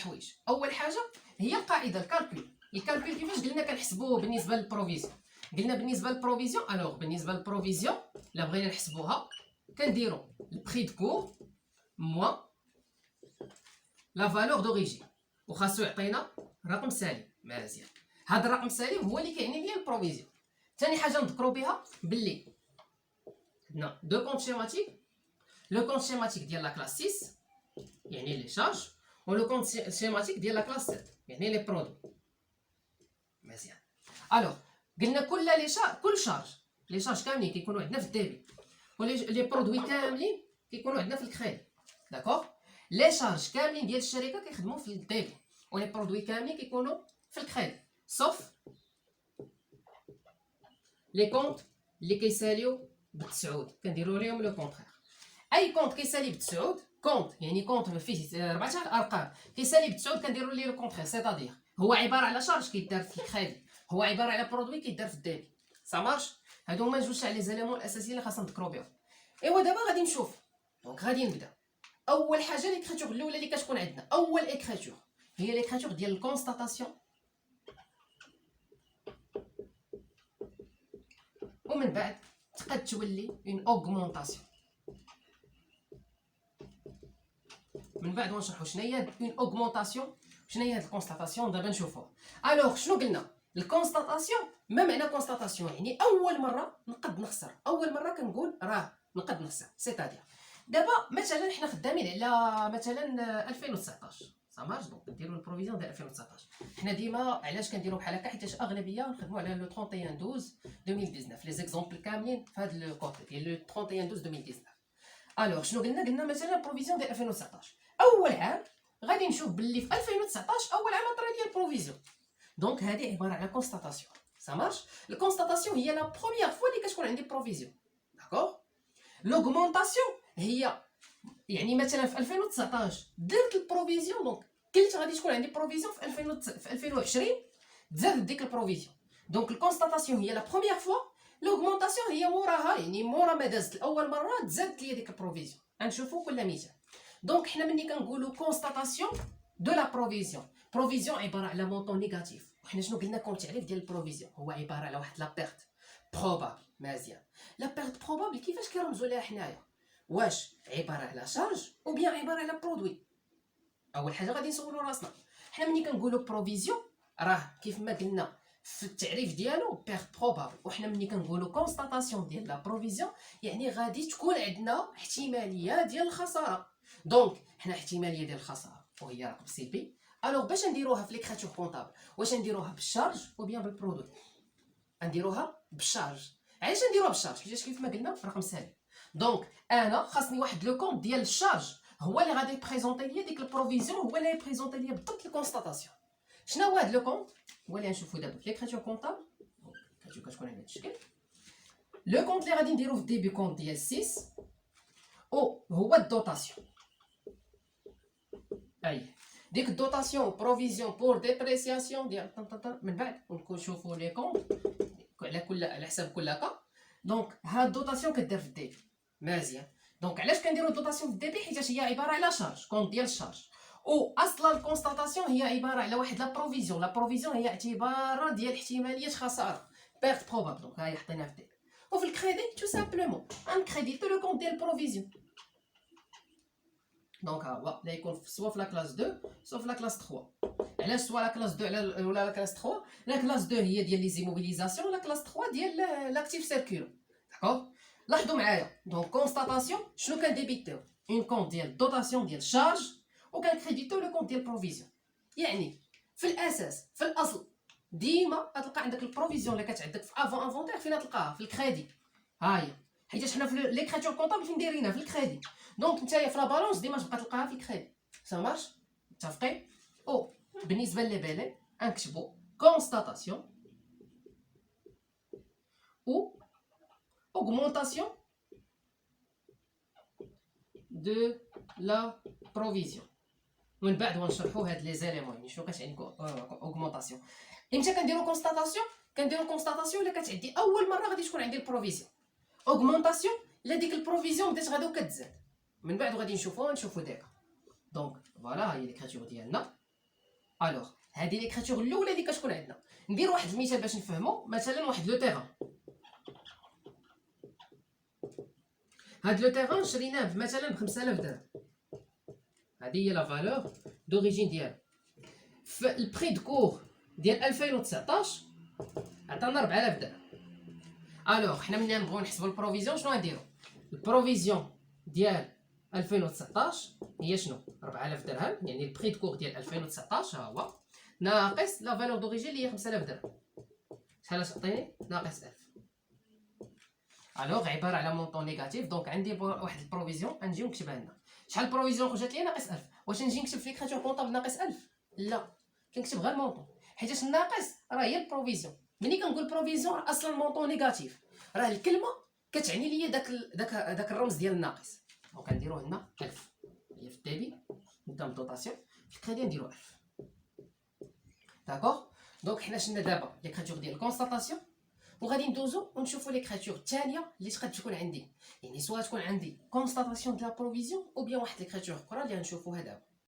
الحوايج. اول حاجه هي القاعده الكالكول كيفاش قلنا كنحسبوه بالنسبه للبروفيزيون. قلنا بالنسبه للبروفيزيون بالنسبه للبروفيزيون لا بغينا نحسبوها كنديرو البري دو كور موان لا فالور دوريجين وخاصو يعطينا رقم سالب. مزيان، هذا الرقم السالب هو اللي كيعني ليا البروفيزيون. ثاني حاجه نذكروا بها باللي عندنا دو كونت شيماتيك، لو كونت شيماتيك ديال لا كلاس 6 يعني لي شارج، و لو كونت شيماتيك ديال لا كلاس 7 يعني لي برودوي. مزيان، الوغ قلنا كل شارج لي شارج كاملين كيكونوا عندنا في الديبي، و لي برودوي كاملين كيكونوا عندنا في الكريدي. داكوغ، لي شارج كاملين ديال الشركه كيخدموا في الديبي، و لي برودوي كاملين كيكونوا في الكريدي، صوف لي كونت اللي كيساليو بالتسعود كنديروا لهم لو كونترير. اي كونت كيسالي بالتسعود، كونت يعني كونت فيه 4 ارقام كيسالي بالتسعود كنديروا ليه لو كونترير، سيتادير هو عباره على شارج كيدار في الكريدي، هو عباره على برودوي كيدار في الديبي. سا مارش. هادو هما جوج تاع لي زيليمون الاساسيين اللي خاصنا نذكروا بهم. ايوا دابا غادي نشوف، دونك غادي نبدا. اول حاجه ليكريتور الاولى اللي كتكون عندنا، اول اكريتور هي ليكريتور ديال الكونستاتاسيون، ومن بعد تقد تولي اون اوغمونطاسيون. من بعد ونشرحوا شنو هي اون اوغمونطاسيون، شنو هي هاد الكونستاتاسيون. دابا نشوفوها. الوغ شنو قلنا؟ الكونستاتاسيون ما معنى كونستاتاسيون؟ يعني اول مره نقد نخسر، اول مره كنقول راه نقد نخسر. سيتادير دابا مثلا حنا خدامين على مثلا 2019 صامارش، دونك نديرو البروفيزيون ديال 2019. حنا ديما علاش كنديرو بحال هكا؟ حيت اغلبيه نخدموا على لو 31 12 2019. لي زيكزامبل كاملين في هاد لو كوتي ديال لو 31 12 2019. الوغ شنو قلنا مثلا البروفيزيون ديال 2019 اول عام. غادي نشوف باللي في 2019 اول عام طرا ديال البروفيزيون، دونك هذه عباره على كونستاتاسيون. سا مارش. الكونستاتاسيون هي لا بروميير فوا اللي كتكون عندي بروفيزيون. داكوغ. لوغمونطاسيون هي يعني مثلا في 2019 درت البروفيزيون، دونك قلت غادي تكون عندي بروفيزيون في 2020 تزادت ديك البروفيزيون. دونك الكونستاتاسيون هي لا بروميير فوا، لوغمونطاسيون هي موراها، يعني مورا ما دازت الاول مره تزادت ليا ديك البروفيزيون. غنشوفوا كل مثال. دونك حنا ملي كنقولوا كونستاتاسيون دو لا بروفيزيون، بروفيزيون عباره على مونطون نيجاتيف. وحنا شنو قلنا كون التعريف ديال البروفيزيون؟ هو عباره على واحد لا بيرت بروبابل. مزيان، لا بيرت بروبابل كيفاش كنرمزوا ليها حنايا؟ واش عباره على شارج او بيان عباره على برودوي؟ اول حاجه غادي نسولوا راسنا، حنا ملي كنقولوا بروفيزيون راه كيف ما قلنا في التعريف ديالو بيرت بروبابل، وحنا ملي كنقولوا كونستاتاسيون ديال لا بروفيزيون يعني غادي تكون عندنا احتماليه ديال الخساره. دونك حنا احتماليه ديال الخساره وهي رقم سي بي. الوغ باش نديروها في ليكريتور كونطابل، واش نديروها بالشارج او بيان بالبرودوي؟ نديروها بالشارج. علاش نديروها بالشارج؟ حيت كيف ما قلنا رقم سالب. دونك انا خاصني واحد لو كونط ديال الشارج هو اللي غادي يبريزونطي ليا ديك البروفيزيون، هو اللي يبريزونطي ليا بالضبط الكونستاتاسيون. شنو هو هذا لو كونط؟ هو اللي غنشوفو دابا في ليكريتور كونطابل. كتكون على هذا الشكل. لو كونط اللي غادي نديرو في الديبي كونط ديال 6 او هو الدوطاسيون. اي ديك الدوطاسيون بروفيزيون بور ديبريسياسيون ديال من بعد ونشوفو لي كونط على حساب كل كا. دونك هاد الدوطاسيون كدير في الديبي. مزيان، دونك علاش كنديرو الدوطاسيون في الديبي؟ حيت هي عباره على شارج، كونط ديال الشارج. او اصلا الكونستاتاسيون هي عباره على واحد لا بروفيزيون. لا بروفيزيون هي اعتبار ديال احتماليه خساره، بيرت بروبابل. دونك هاي حطيناها في الديبي. وفي الكريدي تو سامبلومون انكريديتو لو كونط ديال البروفيزيون. دونك ها هو لا يكون سوا في لا كلاس 2 سوا في لا كلاس 3. علاش سوا لا كلاس 2 ولا لا كلاس 3؟ لا كلاس 2 هي ديال لي زيموبيليزاسيون، لا كلاس 3 ديال لاكتيف سيركولو. داكوغ. لاحظوا معايا، دونك كونستاتاسيون شنو كنديبيتيو؟ اون كونط ديال دوطاسيون ديال شارج، وكنكريديتو لو كونط ديال بروفيزيون. يعني في الاساس في الاصل ديما غتلقى عندك البروفيزيون اللي كتعندك في افون انفونتير. فين تلقاها؟ في الكريدي. ها هي، حيت حنا في ليكريتور كونطابل فين دايرينها؟ في الكريدي. دونك نتايا في لا بالونس ديما تبقى تلقاها في الكريدي. سا مارش. متفقين؟ او بالنسبه للبالي نكتبوا كونستاتاسيون او augmentation de la provision. ومن بعد ونشرحوا هاد لي زيليمون يعني شنو كتعني اوغمونطاسيون. امتى كنديروا كونستاتاسيون؟ كنديروا كونستاتاسيون الا كتعدي اول مره غادي تكون عندي البروفيزيون. اوغمونطاسيون الا ديك البروفيزيون بدات غدا وكتزاد. من بعد غادي نشوفوا داك. دونك فوالا هي ليكريتور ديالنا. الوغ هذه ليكريتور الاولى اللي كتكون عندنا. ندير واحد المثال باش نفهمو. مثلا واحد لو تيغان، هاد لو تيغان شريناه مثلا ب 5000 درهم، هذه هي لا فالور دوريجين ديالو. في البري دو كور ديال 2019 عطانا 4000 درهم. الوغ حنا ملي نبغيو نحسبو البروفيزيون شنو غنديرو؟ البروفيزيون ديال 2019 هي شنو؟ 4000 درهم، يعني البري دو كور ديال 2019 ها هو ناقص لا فالور دوريجين اللي هي 5000 درهم. شحال تعطيني؟ ناقص 1000. الوغ عباره على مونطون نيجاتيف. دونك عندي واحد البروفيزيون غنجي نكتبها لنا. شحال البروفيزيون خرجت لي؟ ناقص 1000. واش نجي نكتب في ليكريتور كونطابل ناقص 1000؟ لا، كنكتب غير المونطون، حيت الناقص راه هي البروفيزيون. ملي كنقول بروفيزيون راه اصلا المونطون نيجاتيف، راه الكلمه كتعني ليا داك الرمز ديال الناقص. دونك غنديروه هنا 1000 هي في الديبي قدام الدوطاسيون، في الكريدي نديرو 1000. داكوغ. دونك حنا شفنا دابا ليكريتور ديال الكونستاتاسيون، وغادي ندوزو ونشوفو ليكريتور الثانيه اللي تقد تكون عندي، يعني سواء تكون عندي كونستاتاسيون دو لا بروفيزيون او بيان واحد ليكريتور اخرى اللي غنشوفوها دابا.